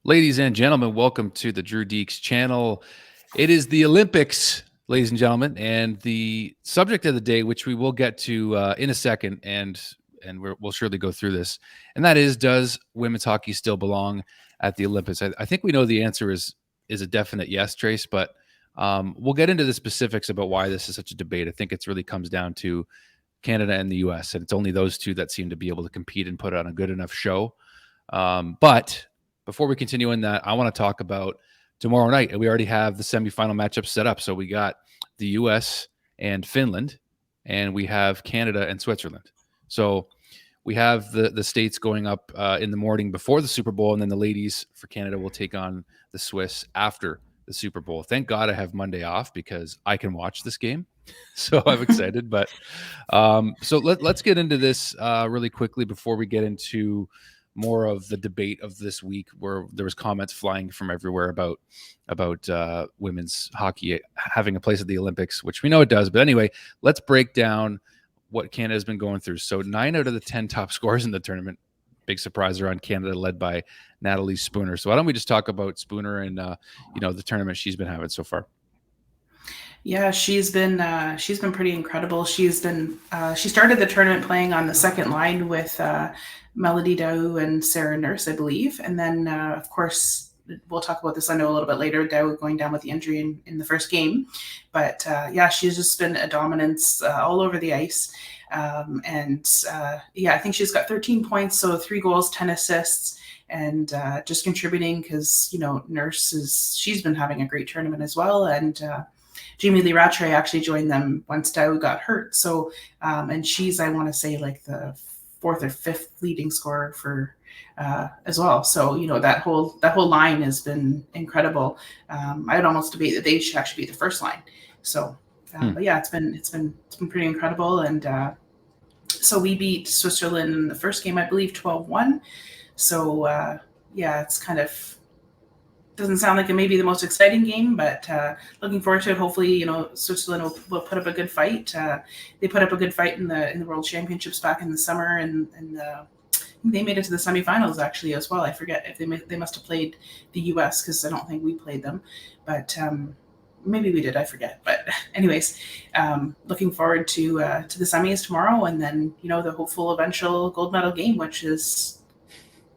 Ladies and gentlemen, welcome to the Drew Deeks channel. It is the Olympics, ladies and gentlemen, and the subject of the day, which we will get to in a second, and we'll surely go through this, and that is: does women's hockey still belong at the Olympics? I think we know the answer is a definite yes, Trace, but we'll get into the specifics about why this is such a debate. I think it really comes down to Canada and the U.S., and it's only those two that seem to be able to compete and put on a good enough show. But before we continue in that, I want to talk about tomorrow night. And we already have the semifinal matchup set up. So we got the U.S. and Finland, and we have Canada and Switzerland. So we have the states going up in the morning before the Super Bowl, and then the ladies for Canada will take on the Swiss after the Super Bowl. Thank God I have Monday off because I can watch this game. So I'm excited. But so let's get into this really quickly before we get into more of the debate of this week, where there was comments flying from everywhere about women's hockey having a place at the Olympics, which we know it does. But anyway, let's break down what Canada has been going through. So 9 out of the 10 top scorers in the tournament, big surprise, are on Canada, led by Natalie Spooner. So why don't we just talk about Spooner and the tournament she's been having so far? Yeah, she's been pretty incredible. She started the tournament playing on the second line with Melody Dow and Sarah Nurse, I believe, and then of course we'll talk about this I know a little bit later. Dow going down with the injury in the first game, but yeah, she's just been a dominance all over the ice, and I think she's got 13 points, so 3 goals, 10 assists. And just contributing because she's been having a great tournament as well, and Jamie Lee Rattray actually joined them once Dow got hurt. So, and she's, I want to say, like the 4th or 5th leading scorer for as well. So, that whole line has been incredible. I'd almost debate that they should actually be the first line. So, but yeah, it's been pretty incredible. And so we beat Switzerland in the first game, I believe, 12-1. So yeah, it's kind of doesn't sound like it may be the most exciting game, but looking forward to it. Hopefully, Switzerland will put up a good fight. They put up a good fight in the World Championships back in the summer, and they made it to the semifinals actually as well. I forget if they must have played the U.S. because I don't think we played them, but maybe we did. I forget. But anyways, looking forward to the semis tomorrow, and then the hopeful eventual gold medal game, which is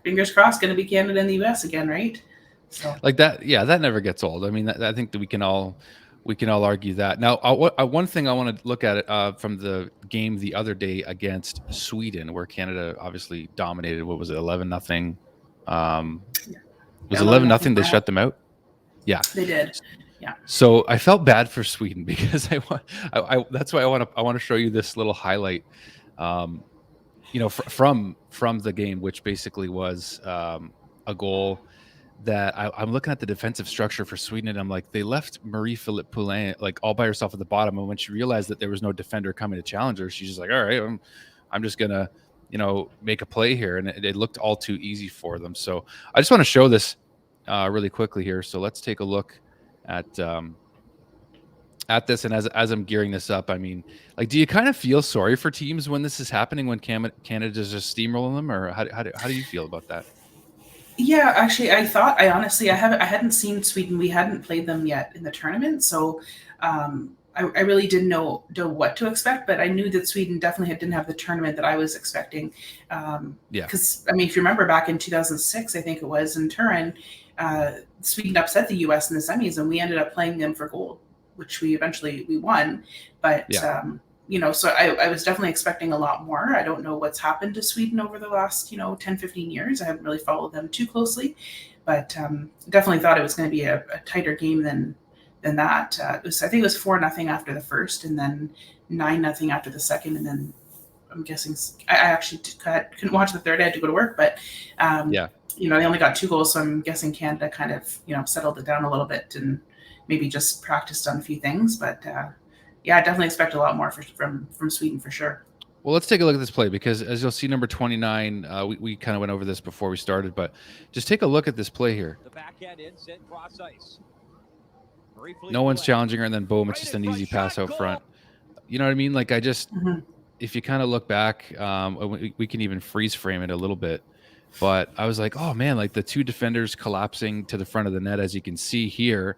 fingers crossed going to be Canada and the U.S. again, right? So. Like that, yeah, that never gets old. I mean, I think that we can all argue that. Now, one thing I want to look at it from the game the other day against Sweden, where Canada obviously dominated. What was it, 11-0? Was 11-0? They shut them out. Yeah, they did. Yeah. So I felt bad for Sweden because that's why I want to show you this little highlight. From the game, which basically was a goal that I'm looking at the defensive structure for Sweden, and I'm like, they left Marie-Philippe Poulin like all by herself at the bottom, and when she realized that there was no defender coming to challenge her, she's just like, all right, I'm just gonna make a play here, and it looked all too easy for them. So I just want to show this really quickly here. So let's take a look at this, and as I'm gearing this up, I mean, like, do you kind of feel sorry for teams when this is happening, when Canada's just steamrolling them, or how do you feel about that? Yeah, actually, I hadn't seen Sweden. We hadn't played them yet in the tournament, so I really didn't know what to expect. But I knew that Sweden definitely didn't have the tournament that I was expecting. Because I mean, if you remember back in 2006, I think it was in Turin, Sweden upset the U.S. in the semis, and we ended up playing them for gold, which we won. But so I was definitely expecting a lot more. I don't know what's happened to Sweden over the last 10, 15 years. I haven't really followed them too closely, but definitely thought it was going to be a tighter game than that. I think it was 4-0 after the first, and then 9-0 after the second, and then I'm guessing I actually couldn't watch the third. I had to go to work, but they only got 2 goals, so I'm guessing Canada kind of settled it down a little bit and maybe just practiced on a few things, but. Yeah, I definitely expect a lot more from Sweden for sure. Well, let's take a look at this play, because as you'll see, number 29, we kind of went over this before we started, but just take a look at this play here. The backhand in, set cross ice. No one's challenging her, and then boom, it's just an easy pass out front. You know what I mean? Like, if you kind of look back, we can even freeze frame it a little bit. But I was like, oh man, like the two defenders collapsing to the front of the net, as you can see here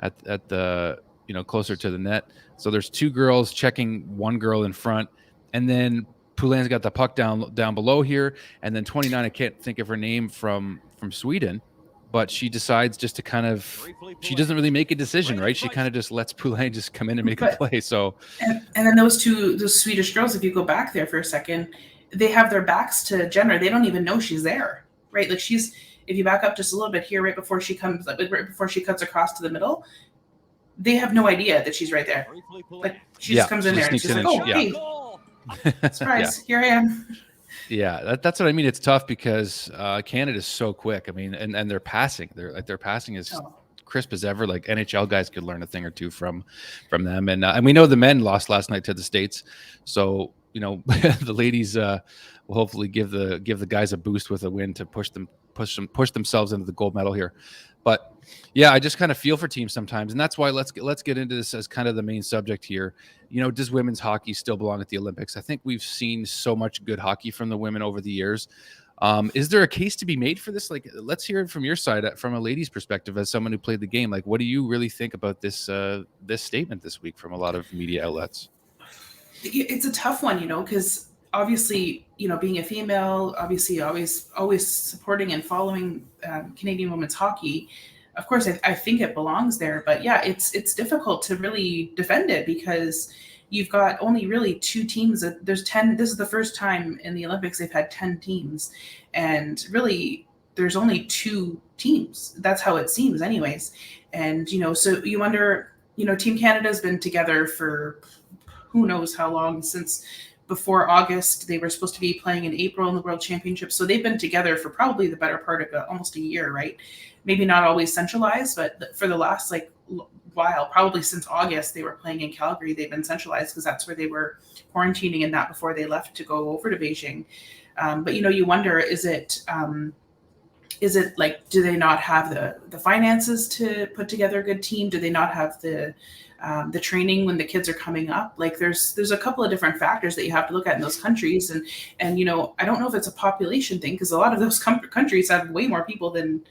at the, closer to the net. So there's two girls checking one girl in front, and then Poulin's got the puck down below here, and then 29, I can't think of her name, from Sweden, but she decides just to kind of, she doesn't really make a decision, right? She kind of just lets Poulin just come in and make the play. So and then those Swedish girls, if you go back there for a second, they have their backs to Jenner. They don't even know she's there, right? Like if you back up just a little bit here, right before she comes, like right before she cuts across to the middle, they have no idea that she's right there. Like she just comes in there and she's like, "Oh, hey, surprise, here I am." Yeah, that's what I mean. It's tough because Canada's so quick. I mean, and their passing, their passing is crisp as ever. Like NHL guys could learn a thing or two from them. And we know the men lost last night to the States, so the ladies will hopefully give the guys a boost with a win to push themselves into the gold medal here. But yeah, I just kind of feel for teams sometimes, and that's why let's get into this as kind of the main subject here. Does women's hockey still belong at the Olympics? I think we've seen so much good hockey from the women over the years. Is there a case to be made for this? Like, let's hear it from your side, from a lady's perspective, as someone who played the game. Like, what do you really think about this statement this week from a lot of media outlets? It's a tough one, because obviously, being a female, obviously always supporting and following Canadian women's hockey. Of course, I think it belongs there, but yeah, it's difficult to really defend it because you've got only really two teams. There's 10. This is the first time in the Olympics they've had 10 teams, and really there's only two teams. That's how it seems, anyways. And so you wonder. Team Canada's been together for who knows how long, since before August. They were supposed to be playing in April in the World Championship. So they've been together for probably the better part of almost a year, right? Maybe not always centralized, but for the last while, probably since August, they were playing in Calgary. They've been centralized because that's where they were quarantining and that before they left to go over to Beijing. But you wonder, is it like, do they not have the finances to put together a good team? Do they not have the training when the kids are coming up? Like there's a couple of different factors that you have to look at in those countries. And I don't know if it's a population thing, because a lot of those countries have way more people than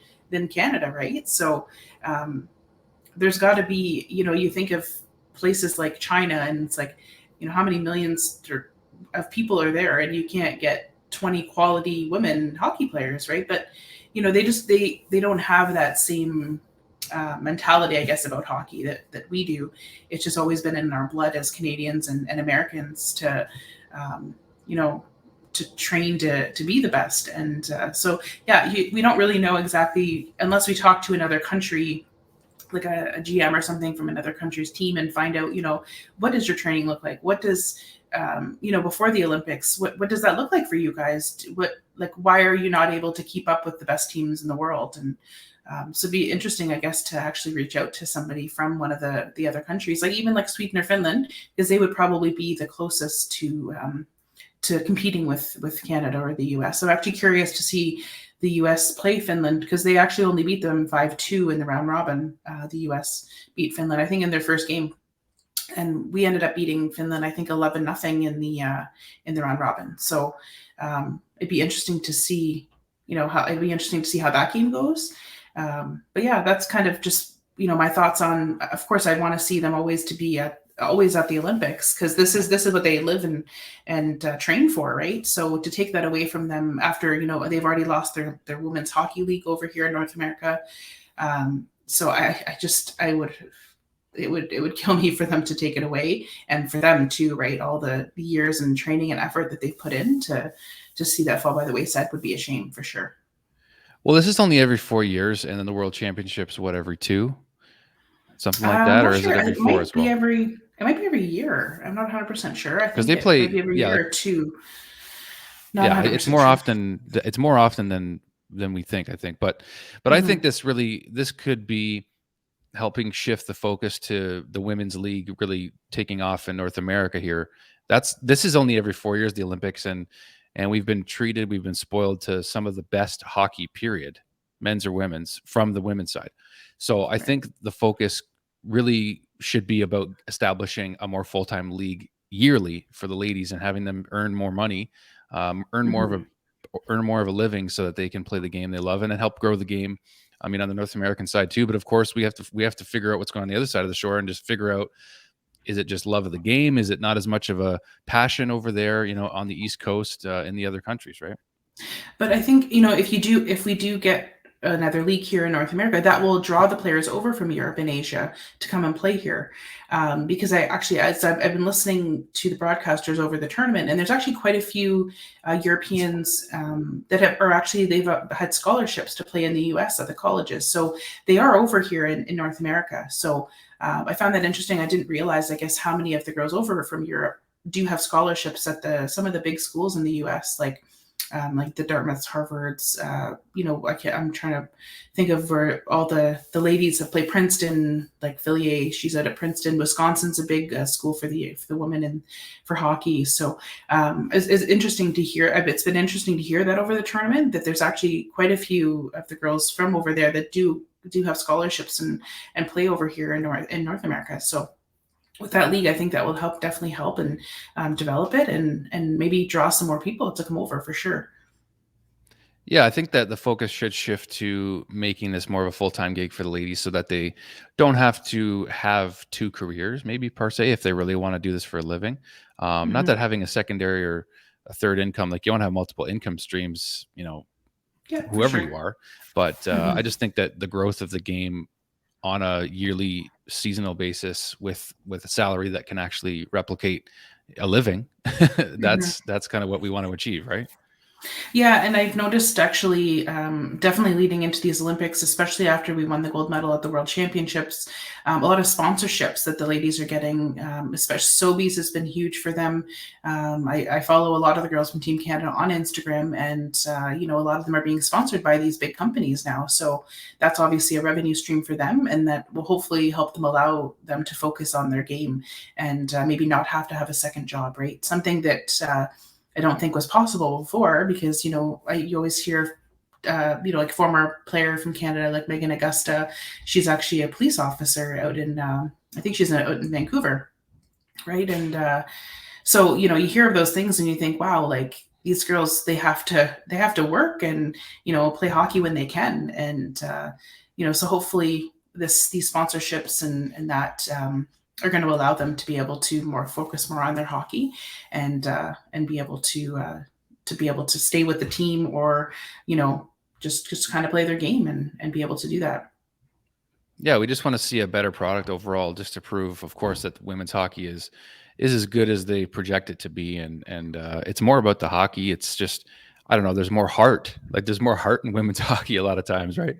Canada, right? So there's got to be, you think of places like China, and it's like, how many millions of people are there, and you can't get 20 quality women hockey players, right? But they don't have that same mentality, I guess, about hockey that we do. It's just always been in our blood as Canadians and Americans to to train to be the best. And so yeah, we don't really know exactly, unless we talk to another country, like a GM or something from another country's team, and find out, what does your training look like? What does before the Olympics, what does that look like for you guys? Why are you not able to keep up with the best teams in the world? And so it'd be interesting, I guess, to actually reach out to somebody from one of the other countries, like even like Sweden or Finland, because they would probably be the closest to competing with Canada or the US. So I'm actually curious to see the US play Finland, because they actually only beat them 5-2 in the round robin. The US beat Finland, I think, in their first game. And we ended up beating Finland, I think, 11-0 in the round robin. So it'd be interesting to see, how that game goes. But yeah, that's kind of just my thoughts on. Of course, I want to see them always at the Olympics, because this is what they live and train for, right? So to take that away from them after they've already lost their women's hockey league over here in North America. So it would kill me for them to take it away, and for them too, right? All the years and training and effort that they've put in to see that fall by the wayside would be a shame, for sure. Well, this is only every 4 years, and then the World Championships, every 2, something like that, or is it every 4 as well? It might be every year. I'm not 100% sure. I think they play maybe every year or two. It's more often. It's more often than we think, I think. But I think this could be helping shift the focus to the women's league really taking off in North America here. This is only every 4 years, the Olympics, and we've been spoiled to some of the best hockey, period, men's or women's, from the women's side. So I think the focus really should be about establishing a more full-time league yearly for the ladies and having them earn more money, earn more of earn more of a living so that they can play the game they love and then help grow the game. I mean, on the North American side too, but of course we have to figure out what's going on the other side of the shore and just figure out, is it just love of the game? Is it not as much of a passion over there, on the East Coast, in the other countries, right? But I think, if we do get another league here in North America, that will draw the players over from Europe and Asia to come and play here. Because as I've been listening to the broadcasters over the tournament, and there's actually quite a few Europeans they've had scholarships to play in the US at the colleges. So they are over here in North America. So I found that interesting. I didn't realize, I guess, how many of the girls over from Europe do have scholarships at some of the big schools in the US, like the Dartmouths, Harvards. I'm trying to think of where all the ladies that play Princeton, like Phillier. She's out at Princeton. Wisconsin's a big school for the women and for hockey. So it's interesting to hear. It's been interesting to hear that over the tournament, that there's actually quite a few of the girls from over there that do have scholarships and play over here in North America. So with that league, I think that will definitely help and develop it and maybe draw some more people to come over for sure. Yeah, I think that the focus should shift to making this more of a full-time gig for the ladies so that they don't have to have two careers, maybe per se, if they really want to do this for a living. Not that having a secondary or a third income, like you don't have multiple income streams, whoever you are. But I just think that the growth of the game on a yearly seasonal basis with a salary that can actually replicate a living, that's kind of what we want to achieve, right? Yeah, and I've noticed actually, definitely leading into these Olympics, especially after we won the gold medal at the World Championships, a lot of sponsorships that the ladies are getting, especially Sobeys has been huge for them. I follow a lot of the girls from Team Canada on Instagram, and a lot of them are being sponsored by these big companies now. So that's obviously a revenue stream for them, and that will hopefully help them, allow them to focus on their game and maybe not have to have a second job, right? Something that I don't think was possible before, because, you always hear, like former player from Canada, like Megan Augusta, she's actually a police officer out in, I think she's out in Vancouver. Right. And so, you hear of those things and you think, wow, like these girls, they have to work and, play hockey when they can. And, so hopefully these sponsorships and that, are going to allow them to be able to focus more on their hockey and be able to stay with the team, or, just kind of play their game and be able to do that. Yeah, we just want to see a better product overall, just to prove, of course, that women's hockey is as good as they project it to be. And it's more about the hockey. It's just, I don't know, there's more heart. Like there's more heart in women's hockey a lot of times, right?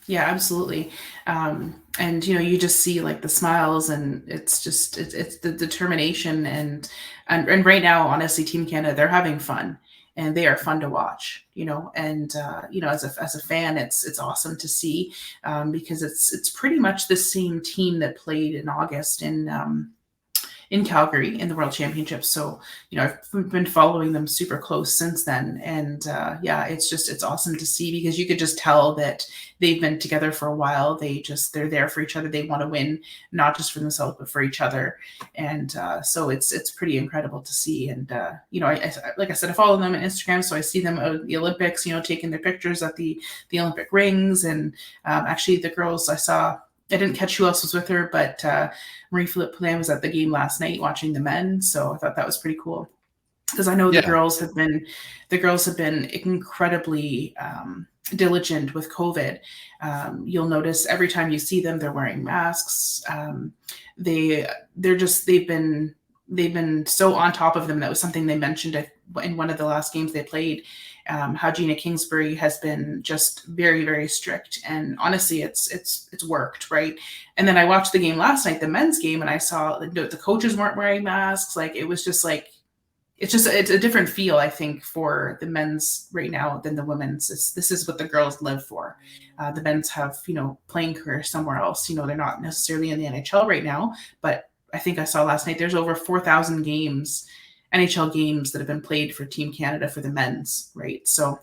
Yeah, absolutely. And you just see like the smiles, and it's the determination, and right now, honestly, Team Canada, they're having fun, and they are fun to watch. And as a fan, it's awesome to see, because it's pretty much the same team that played in August in Calgary in the World Championships. So, I've been following them super close since then. And it's awesome to see, because you could just tell that they've been together for a while. They're there for each other. They want to win, not just for themselves, but for each other. And so it's pretty incredible to see. And, like I said, I follow them on Instagram. So I see them at the Olympics, taking their pictures at the Olympic rings. And actually the girls I didn't catch who else was with her, but Marie-Philippe Poulin was at the game last night watching the men. So I thought that was pretty cool, because I know the girls have been incredibly diligent with COVID. You'll notice every time you see them, they're wearing masks. They've been so on top of them. That was something they mentioned in one of the last games they played. How Gina Kingsbury has been just very, very strict, and honestly, it's worked, right? And then I watched the game last night, the men's game, and I saw the coaches weren't wearing masks. Like it was just like, it's a different feel, I think, for the men's right now than the women's. This is what the girls live for. The men's have playing careers somewhere else. They're not necessarily in the NHL right now, but I think I saw last night there's over 4,000 games. NHL games that have been played for Team Canada for the men's, right? So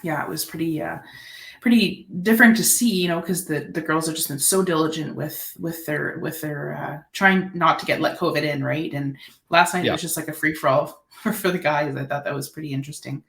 yeah, it was pretty different to see, because the girls have just been so diligent with their trying not to let COVID in, right? And last night it was just like a free for all for the guys. I thought that was pretty interesting.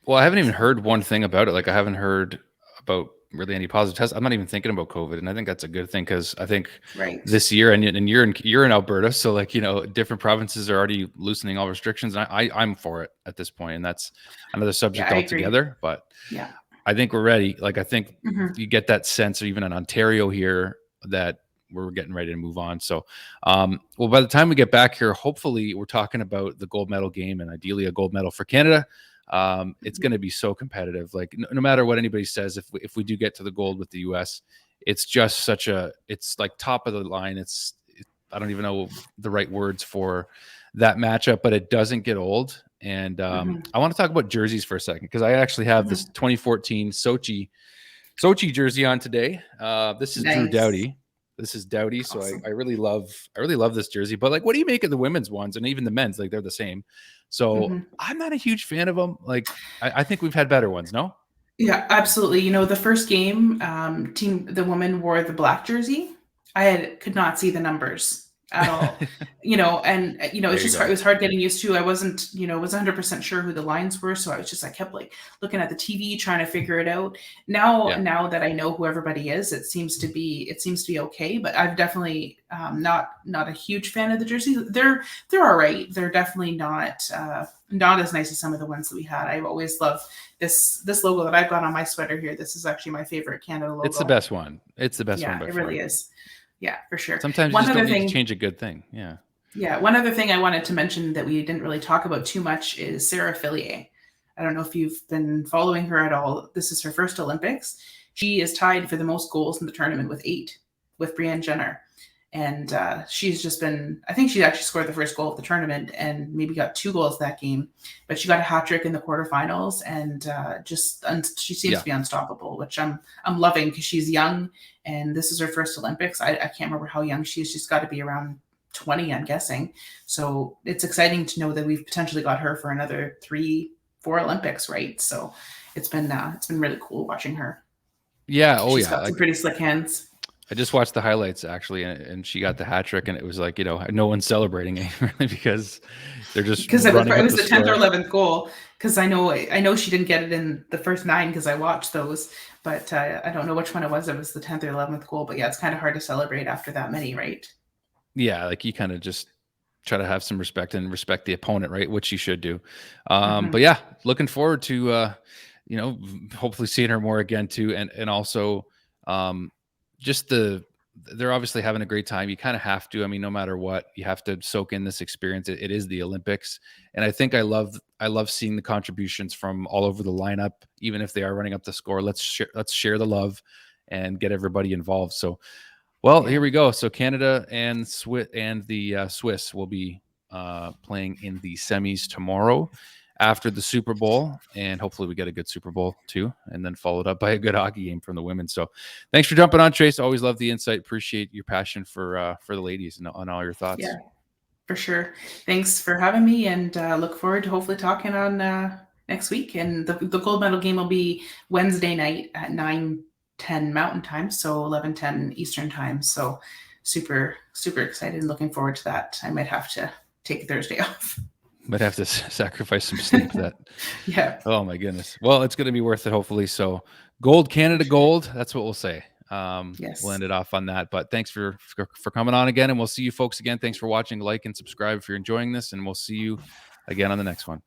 Well, I haven't even heard one thing about it. Like I haven't heard about really any positive tests. I'm not even thinking about COVID, and I think that's a good thing because I think Right. this year, and you're in Alberta, so like different provinces are already loosening all restrictions. And I'm for it at this point, and that's another subject Yeah, I agree. altogether. But Yeah. I think we're ready. Like I think Mhm. you get that sense, even in Ontario here, that we're getting ready to move on. So, well, by the time we get back here, hopefully we're talking about the gold medal game and ideally a gold medal for Canada. It's going to be so competitive. Like no matter what anybody says, if we do get to the gold with the U.S., it's just it's like top of the line. I don't even know the right words for that matchup, but it doesn't get old. And Mhm. I want to talk about jerseys for a second because I actually have this Mhm. 2014 Sochi jersey on today. This is Drew Nice. Doughty. This is Doughty. So Awesome. I really love this jersey. But like, what do you make of the women's ones and even the men's? Like they're the same. So Mhm. I'm not a huge fan of them. Like I think we've had better ones. No. Yeah, absolutely. The first game, the woman wore the black jersey. Could not see the numbers at all. And There it's you just hard. go. It was hard getting used to. I wasn't, was 100% sure who the lines were, so I kept like looking at the TV trying to figure it out. Yeah. Now that I know who everybody is, it seems to be okay. But I've definitely not a huge fan of the jerseys. They're all right. They're definitely not as nice as some of the ones that we had. I've always loved this logo that I've got on my sweater here. This is actually my favorite Canada It's the logo. best one. It's the best one Yeah, by it far. really is. Yeah, for sure. Sometimes you One just don't other need to thing, change a good thing. Yeah. yeah, one other thing I wanted to mention that we didn't really talk about too much is Sarah Phillier. I don't know if you've been following her at all. This is her first Olympics. She is tied for the most goals in the tournament with 8 with Brianne Jenner. And she's just been, I think she actually scored the first goal of the tournament and maybe got 2 goals that game, but she got a hat trick in the quarterfinals and she seems to be unstoppable, which I'm loving because she's young and this is her first Olympics. I can't remember how young she is. She's got to be around 20, I'm guessing. So it's exciting to know that we've potentially got her for another 3-4 Olympics, right? So it's been really cool watching her. Yeah. Oh She's yeah. got some Like pretty slick hands. I just watched the highlights actually, and she got the hat trick, and it was like no one's celebrating it really because they're just Because running it up was the the 10th or score. 11th goal. Because I know she didn't get it in the first 9 because I watched those, but I don't know which one it was. It was the 10th or 11th goal, but yeah, it's kind of hard to celebrate after that many, right? Yeah, like you kind of just try to have some respect and respect the opponent, right? Which you should do. But Hmm. yeah, looking forward to hopefully seeing her more again too, and also just they're obviously having a great time. You kind of have to. I mean, no matter what, you have to soak in this experience. It is the Olympics, and I think I love seeing the contributions from all over the lineup, even if they are running up the score. Let's share the love and get everybody involved. So well, Yeah. here we go. So Canada and the Swiss will be playing in the semis tomorrow after the Super Bowl, and hopefully we get a good Super Bowl too, and then followed up by a good hockey game from the women. So, thanks for jumping on, Trace. Always love the insight. Appreciate your passion for the ladies and on all your thoughts. Yeah, for sure. Thanks for having me, and look forward to hopefully talking on next week. And the gold medal game will be Wednesday night at 9:10 Mountain Time, so 11:10 Eastern Time. So super super excited and looking forward to that. I might have to take Thursday off. Might have to sacrifice some sleep. That Yeah. oh my goodness. Well, it's going to be worth it, hopefully. So, gold, Canada, gold. That's what we'll say. We'll Yes. end it off on that. But thanks for coming on again, and we'll see you folks again. Thanks for watching. Like and subscribe if you're enjoying this, and we'll see you again on the next one.